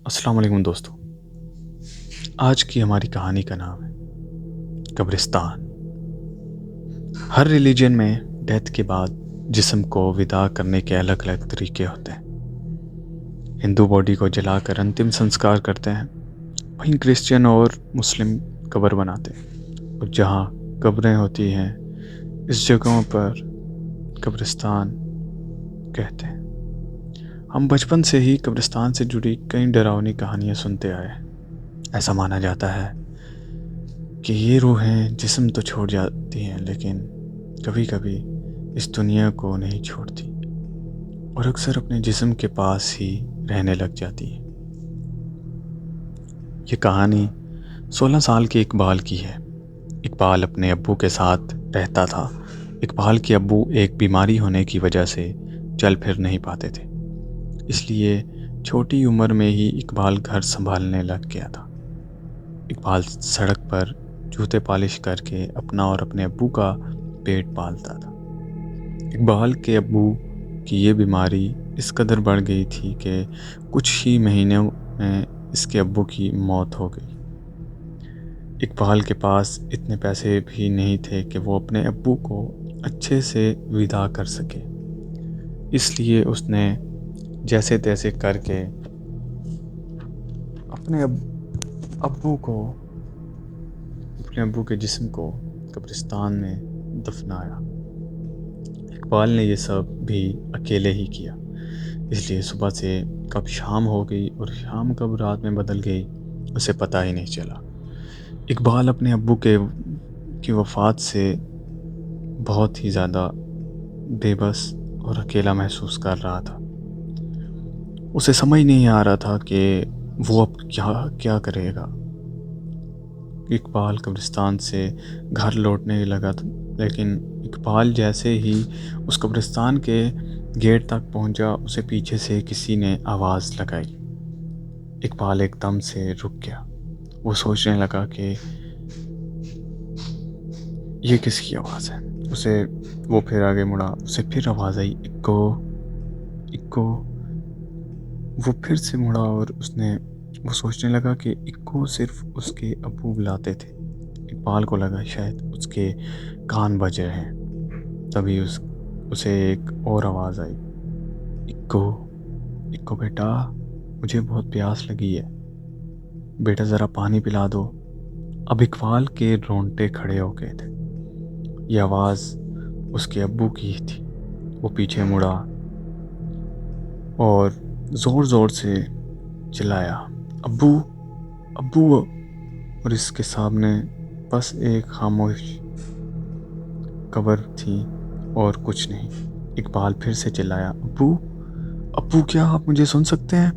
अस्सलाम वालेकुम दोस्तों। आज की हमारी कहानी का नाम है कब्रिस्तान। हर रिलीजन में डेथ के बाद जिस्म को विदा करने के अलग अलग तरीके होते हैं। हिंदू बॉडी को जलाकर अंतिम संस्कार करते हैं, वहीं क्रिश्चियन और मुस्लिम कब्र बनाते हैं। और जहाँ कब्रें होती हैं इस जगहों पर कब्रिस्तान कहते हैं। हम बचपन से ही कब्रिस्तान से जुड़ी कई डरावनी कहानियाँ सुनते आए हैं। ऐसा माना जाता है कि ये रूहें जिस्म तो छोड़ जाती हैं, लेकिन कभी कभी इस दुनिया को नहीं छोड़ती और अक्सर अपने जिस्म के पास ही रहने लग जाती हैं। ये कहानी 16 साल के इकबाल की है। इकबाल अपने अब्बू के साथ रहता था। इकबाल के अब्बू एक बीमारी होने की वजह से चल फिर नहीं पाते थे, इसलिए छोटी उम्र में ही इकबाल घर संभालने लग गया था। इकबाल सड़क पर जूते पॉलिश करके अपना और अपने अब्बू का पेट पालता था। इकबाल के अब्बू की ये बीमारी इस कदर बढ़ गई थी कि कुछ ही महीनों में इसके अब्बू की मौत हो गई। इकबाल के पास इतने पैसे भी नहीं थे कि वो अपने अब्बू को अच्छे से विदा कर सके, इसलिए उसने जैसे तैसे करके अपने अब्बू के जिस्म को कब्रिस्तान में दफनाया। इकबाल ने ये सब भी अकेले ही किया, इसलिए सुबह से कब शाम हो गई और शाम कब रात में बदल गई उसे पता ही नहीं चला। इकबाल अपने अब्बू की वफ़ात से बहुत ही ज़्यादा बेबस और अकेला महसूस कर रहा था। उसे समझ नहीं आ रहा था कि वो अब क्या क्या करेगा। इकबाल कब्रिस्तान से घर लौटने लगा था, लेकिन इकबाल जैसे ही उस कब्रिस्तान के गेट तक पहुंचा, उसे पीछे से किसी ने आवाज़ लगाई। इकबाल एकदम से रुक गया। वो सोचने लगा कि ये किसकी आवाज़ है। वो फिर आगे मुड़ा, उसे फिर आवाज़ आई, इक्को इक्को। वो फिर से मुड़ा और वो सोचने लगा कि इक्को सिर्फ उसके अब्बू बुलाते थे। इकबाल को लगा शायद उसके कान बज रहे हैं। तभी उसे एक और आवाज़ आई, इक्को इक्को बेटा, मुझे बहुत प्यास लगी है, बेटा ज़रा पानी पिला दो। अब इकबाल के रोंगटे खड़े हो गए थे। यह आवाज़ उसके अब्बू की ही थी। वो पीछे मुड़ा और ज़ोर ज़ोर से चिल्लाया, अब्बू अब्बू। और इसके सामने बस एक खामोश कब्र थी और कुछ नहीं। इकबाल फिर से चिल्लाया, अब्बू अब्बू, क्या आप मुझे सुन सकते हैं?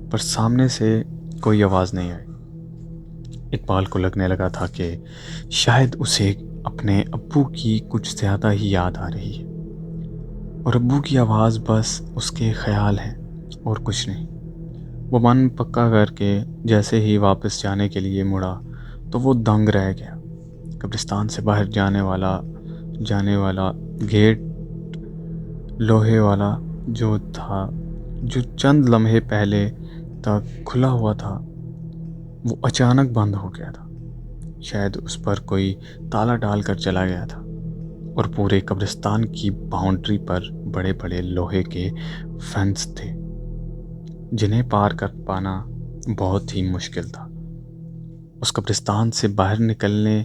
पर सामने से कोई आवाज़ नहीं आई। इकबाल को लगने लगा था कि शायद उसे अपने अब्बू की कुछ ज़्यादा ही याद आ रही है और अब्बू की आवाज़ बस उसके ख़याल है और कुछ नहीं। वो मन पक्का करके जैसे ही वापस जाने के लिए मुड़ा तो वो दंग रह गया। कब्रिस्तान से बाहर जाने वाला गेट लोहे वाला जो था, जो चंद लम्हे पहले तक खुला हुआ था, वो अचानक बंद हो गया था। शायद उस पर कोई ताला डाल कर चला गया था। और पूरे कब्रिस्तान की बाउंड्री पर बड़े बड़े लोहे के फेंस थे, जिन्हें पार कर पाना बहुत ही मुश्किल था। उस कब्रिस्तान से बाहर निकलने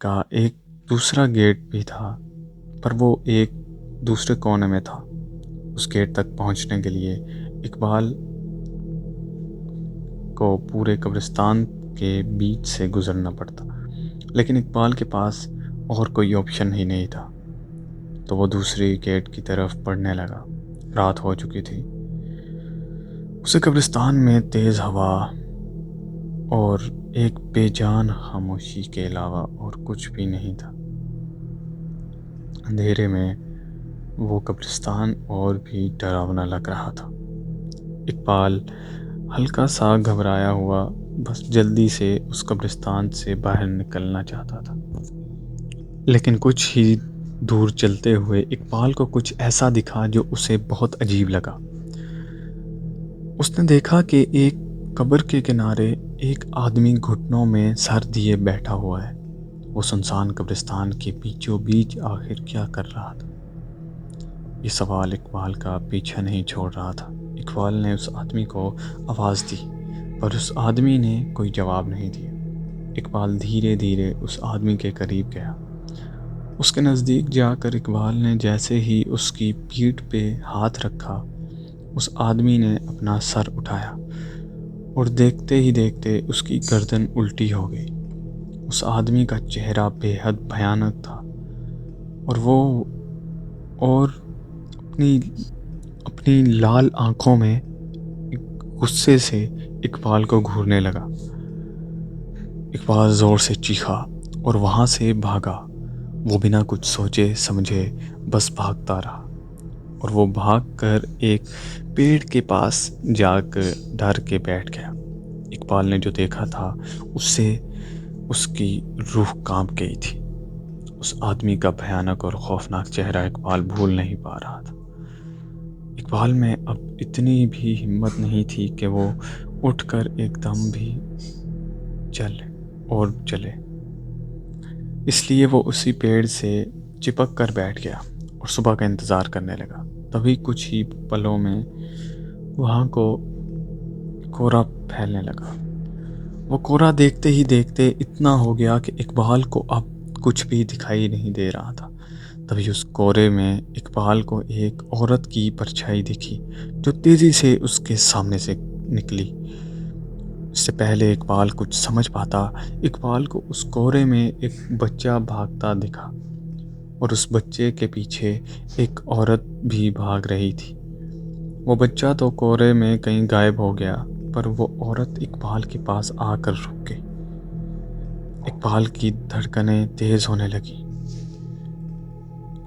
का एक दूसरा गेट भी था, पर वो एक दूसरे कोने में था। उस गेट तक पहुंचने के लिए इकबाल को पूरे कब्रिस्तान के बीच से गुजरना पड़ता, लेकिन इकबाल के पास और कोई ऑप्शन ही नहीं था। तो वो दूसरी गेट की तरफ बढ़ने लगा। रात हो चुकी थी। उसे कब्रिस्तान में तेज़ हवा और एक बेजान खामोशी के अलावा और कुछ भी नहीं था। अंधेरे में वो कब्रिस्तान और भी डरावना लग रहा था। इकबाल हल्का सा घबराया हुआ बस जल्दी से उस कब्रिस्तान से बाहर निकलना चाहता था, लेकिन कुछ ही दूर चलते हुए इकबाल को कुछ ऐसा दिखा जो उसे बहुत अजीब लगा। उसने देखा कि एक कब्र के किनारे एक आदमी घुटनों में सर दिए बैठा हुआ है। वो सुनसान कब्रिस्तान के बीचों बीच आखिर क्या कर रहा था? ये सवाल इकबाल का पीछा नहीं छोड़ रहा था। इकबाल ने उस आदमी को आवाज़ दी, पर उस आदमी ने कोई जवाब नहीं दिया। इकबाल धीरे धीरे उस आदमी के करीब गया। उसके नज़दीक जाकर इकबाल ने जैसे ही उसकी पीठ पे हाथ रखा, उस आदमी ने अपना सर उठाया और देखते ही देखते उसकी गर्दन उल्टी हो गई। उस आदमी का चेहरा बेहद भयानक था और वो अपनी अपनी लाल आंखों में गुस्से से इकबाल को घूरने लगा। इकबाल ज़ोर से चीखा और वहाँ से भागा। वो बिना कुछ सोचे समझे बस भागता रहा और वो भागकर एक पेड़ के पास जाकर डर के बैठ गया। इकबाल ने जो देखा था उससे उसकी रूह कांप गई थी। उस आदमी का भयानक और खौफनाक चेहरा इकबाल भूल नहीं पा रहा था। इकबाल में अब इतनी भी हिम्मत नहीं थी कि वो उठकर एकदम भी चले। इसलिए वो उसी पेड़ से चिपक कर बैठ गया और सुबह का इंतज़ार करने लगा। तभी कुछ ही पलों में वहाँ को कोहरा फैलने लगा। वो कोहरा देखते ही देखते इतना हो गया कि इकबाल को अब कुछ भी दिखाई नहीं दे रहा था। तभी उस कोहरे में इकबाल को एक औरत की परछाई दिखी जो तेज़ी से उसके सामने से निकली। इससे पहले इकबाल कुछ समझ पाता, इकबाल को उस कोहरे में एक बच्चा भागता दिखा और उस बच्चे के पीछे एक औरत भी भाग रही थी। वो बच्चा तो कोहरे में कहीं गायब हो गया, पर वो औरत इकबाल के पास आकर रुक गई। इकबाल की धड़कनें तेज होने लगी।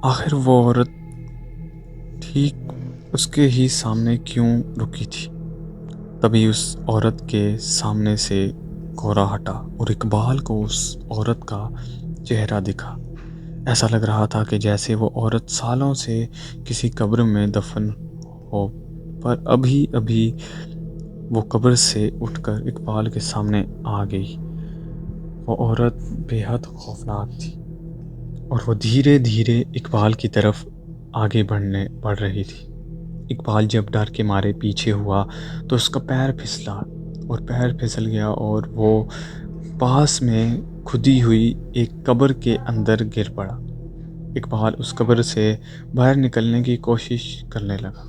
आखिर वो औरत ठीक उसके ही सामने क्यों रुकी थी? तभी उस औरत के सामने से कोहरा हटा और इकबाल को उस औरत का चेहरा दिखा। ऐसा लग रहा था कि जैसे वो औरत सालों से किसी कब्र में दफन हो, पर अभी अभी वो कब्र से उठकर इकबाल के सामने आ गई। वो औरत बेहद खौफनाक थी और वो धीरे धीरे इकबाल की तरफ आगे बढ़ रही थी। इकबाल जब डर के मारे पीछे हुआ तो उसका पैर फिसला और पैर फिसल गया और वो पास में खुदी हुई एक कब्र के अंदर गिर पड़ा। इकबाल उस कब्र से बाहर निकलने की कोशिश करने लगा,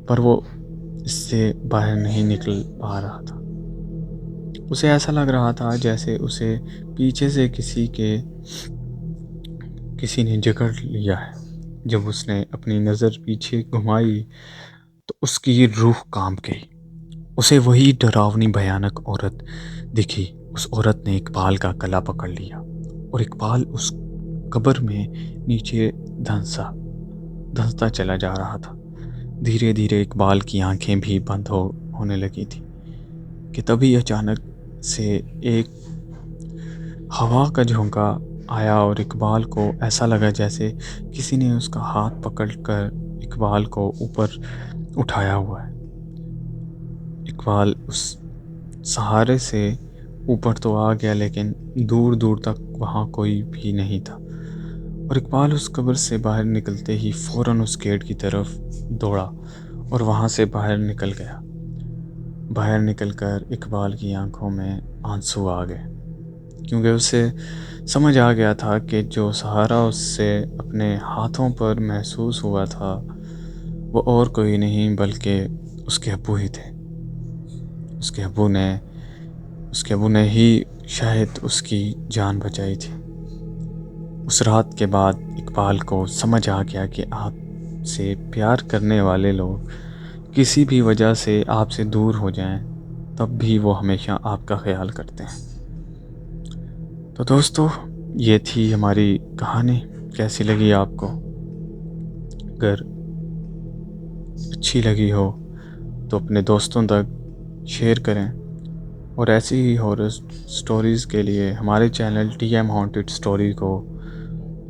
पर वो इससे बाहर नहीं निकल पा रहा था। उसे ऐसा लग रहा था जैसे उसे पीछे से किसी ने जकड़ लिया है। जब उसने अपनी नज़र पीछे घुमाई तो उसकी रूह कांप गई। उसे वही डरावनी भयानक औरत दिखी। उस औरत ने इकबाल का गला पकड़ लिया और इकबाल उस कब्र में नीचे धंसता चला जा रहा था। धीरे धीरे इकबाल की आंखें भी बंद होने लगी थी कि तभी अचानक से एक हवा का झोंका आया और इकबाल को ऐसा लगा जैसे किसी ने उसका हाथ पकड़कर इकबाल को ऊपर उठाया हुआ है। इकबाल उस सहारे से ऊपर तो आ गया, लेकिन दूर दूर तक वहाँ कोई भी नहीं था और इकबाल उस कब्र से बाहर निकलते ही फ़ौरन उस गेट की तरफ दौड़ा और वहाँ से बाहर निकल गया। बाहर निकलकर इकबाल की आंखों में आंसू आ गए, क्योंकि उसे समझ आ गया था कि जो सहारा उससे अपने हाथों पर महसूस हुआ था वो और कोई नहीं बल्कि उसके अब्बू ही थे। उसके अब्बू ने ही शायद उसकी जान बचाई थी। उस रात के बाद इकबाल को समझ आ गया कि आपसे प्यार करने वाले लोग किसी भी वजह से आपसे दूर हो जाएं, तब भी वो हमेशा आपका ख्याल करते हैं। तो दोस्तों, ये थी हमारी कहानी। कैसी लगी आपको? अगर अच्छी लगी हो तो अपने दोस्तों तक शेयर करें और ऐसी ही हॉरर स्टोरीज़ के लिए हमारे चैनल TM हॉन्टेड स्टोरी को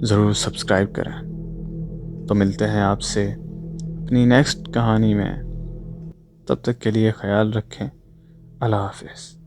ज़रूर सब्सक्राइब करें। तो मिलते हैं आपसे अपनी नेक्स्ट कहानी में। تب تک کے لیے خیال رکھیں۔ اللہ حافظ۔